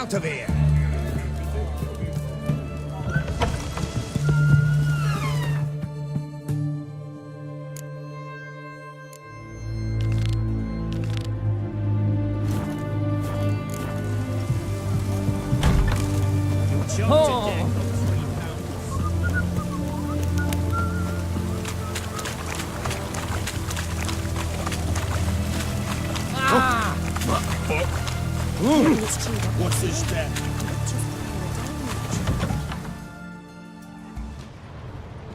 out of here! What's this then?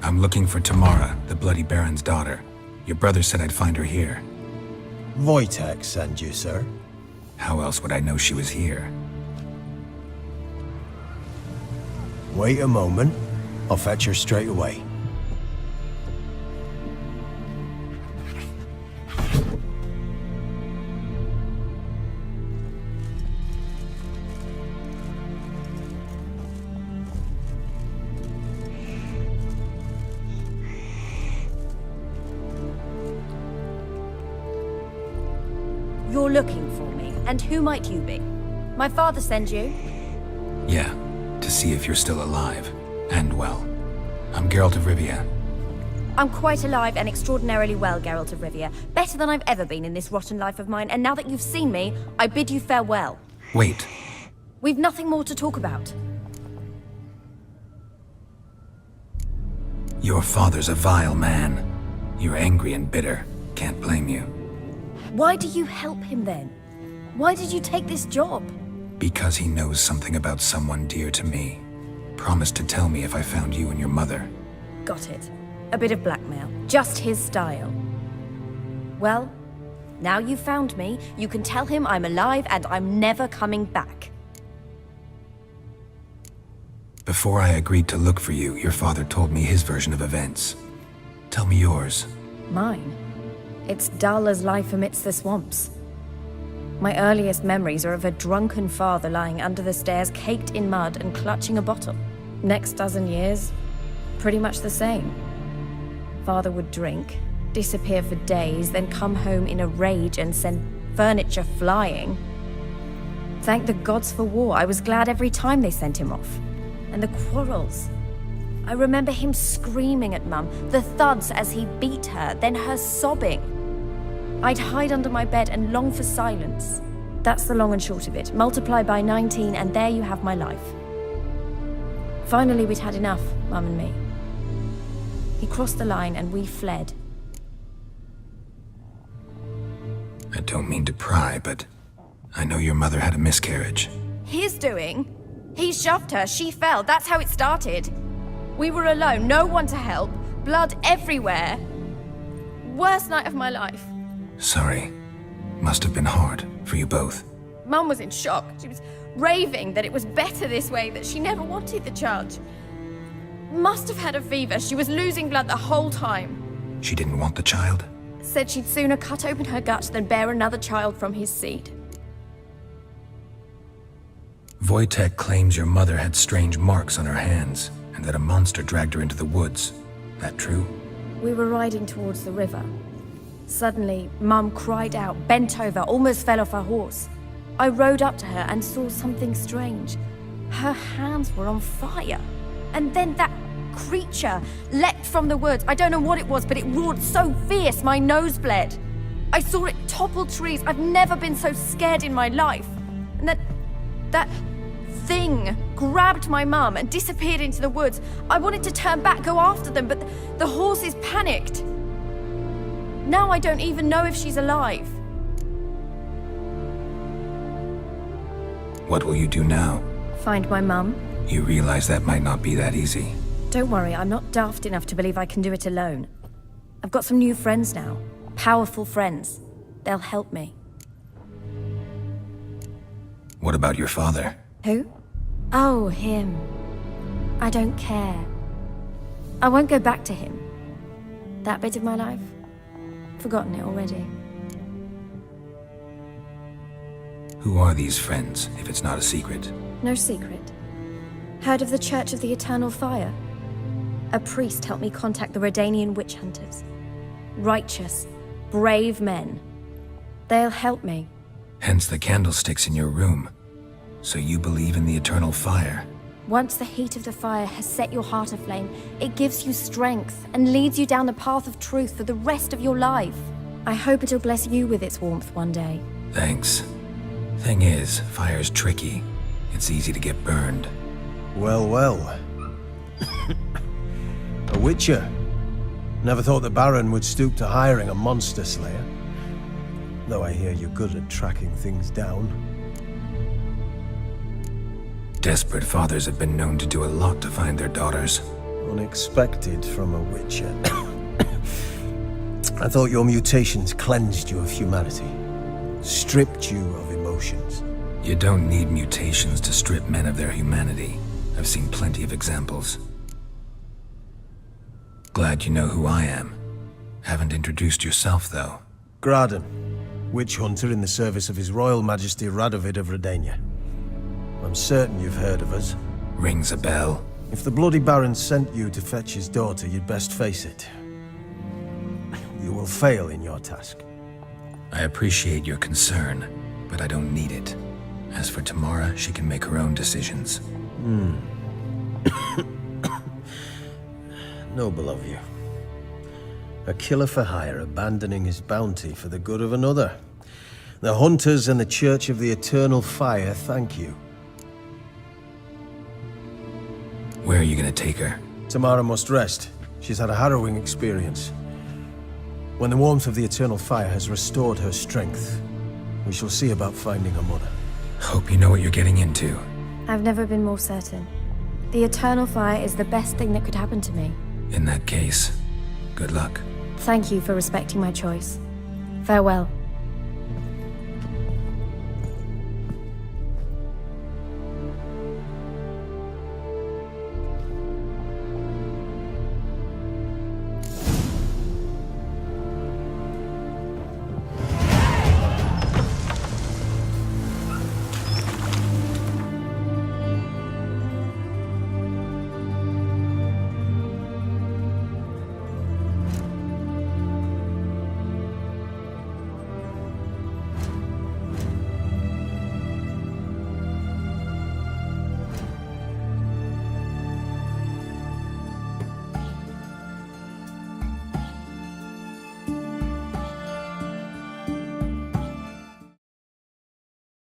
I'm looking for Tamara, the Bloody Baron's daughter. Your brother said I'd find her here. Wojtek sent you, sir. How else would I know she was here? Wait a moment. I'll fetch her straight away. You're looking for me, and who might you be? My father sent you? Yeah, to see if you're still alive. And well. I'm Geralt of Rivia. I'm quite alive and extraordinarily well, Geralt of Rivia. Better than I've ever been in this rotten life of mine, and now that you've seen me, I bid you farewell. Wait. We've nothing more to talk about. Your father's a vile man. You're angry and bitter. Can't blame you. Why do you help him then? Why did you take this job? Because he knows something about someone dear to me. Promised to tell me if I found you and your mother. Got it. A bit of blackmail. Just his style. Well, now you've found me, you can tell him I'm alive and I'm never coming back. Before I agreed to look for you, your father told me his version of events. Tell me yours. Mine? It's dull as life amidst the swamps. My earliest memories are of a drunken father lying under the stairs, caked in mud and clutching a bottle. Next dozen years, pretty much the same. Father would drink, disappear for days, then come home in a rage and send furniture flying. Thank the gods for war. I was glad every time they sent him off. And the quarrels. I remember him screaming at Mum, the thuds as he beat her, then her sobbing. I'd hide under my bed and long for silence. That's the long and short of it. Multiply by 19 and there you have my life. Finally, we'd had enough, Mum and me. He crossed the line and we fled. I don't mean to pry, but I know your mother had a miscarriage. His doing? He shoved her, she fell, that's how it started. We were alone, no one to help, blood everywhere. Worst night of my life. Sorry. Must have been hard for you both. Mum was in shock. She was raving that it was better this way, that she never wanted the child. Must have had a fever. She was losing blood the whole time. She didn't want the child? Said she'd sooner cut open her gut than bear another child from his seed. Wojtek claims your mother had strange marks on her hands, and that a monster dragged her into the woods. That true? We were riding towards the river. Suddenly, Mum cried out, bent over, almost fell off her horse. I rode up to her and saw something strange. Her hands were on fire. And then that creature leapt from the woods. I don't know what it was, but it roared so fierce my nose bled. I saw it topple trees. I've never been so scared in my life. And that thing grabbed my mum and disappeared into the woods. I wanted to turn back, go after them, but the horses panicked. Now I don't even know if she's alive. What will you do now? Find my mum. You realize that might not be that easy. Don't worry, I'm not daft enough to believe I can do it alone. I've got some new friends now. Powerful friends. They'll help me. What about your father? Who? Oh, him. I don't care. I won't go back to him. That bit of my life? Forgotten it already. Who are these friends, if it's not a secret? No secret. Heard of the Church of the Eternal Fire? A priest helped me contact the Redanian witch hunters. Righteous, brave men. They'll help me. Hence the candlesticks in your room. So you believe in the eternal fire? Once the heat of the fire has set your heart aflame, it gives you strength and leads you down the path of truth for the rest of your life. I hope it'll bless you with its warmth one day. Thanks. Thing is, fire's tricky. It's easy to get burned. Well, well. A witcher. Never thought the Baron would stoop to hiring a monster slayer. Though I hear you're good at tracking things down. Desperate fathers have been known to do a lot to find their daughters. Unexpected from a witcher. I thought your mutations cleansed you of humanity. Stripped you of emotions. You don't need mutations to strip men of their humanity. I've seen plenty of examples. Glad you know who I am. Haven't introduced yourself, though. Graden, witch hunter in the service of His Royal Majesty Radovid of Redania. I'm certain you've heard of us. Rings a bell. If the Bloody Baron sent you to fetch his daughter, you'd best face it. You will fail in your task. I appreciate your concern, but I don't need it. As for Tamara, she can make her own decisions. Noble of you. A killer for hire abandoning his bounty for the good of another. The Hunters and the Church of the Eternal Fire thank you. Where are you gonna take her? Tamara must rest. She's had a harrowing experience. When the warmth of the Eternal Fire has restored her strength, we shall see about finding her mother. Hope you know what you're getting into. I've never been more certain. The Eternal Fire is the best thing that could happen to me. In that case, good luck. Thank you for respecting my choice. Farewell.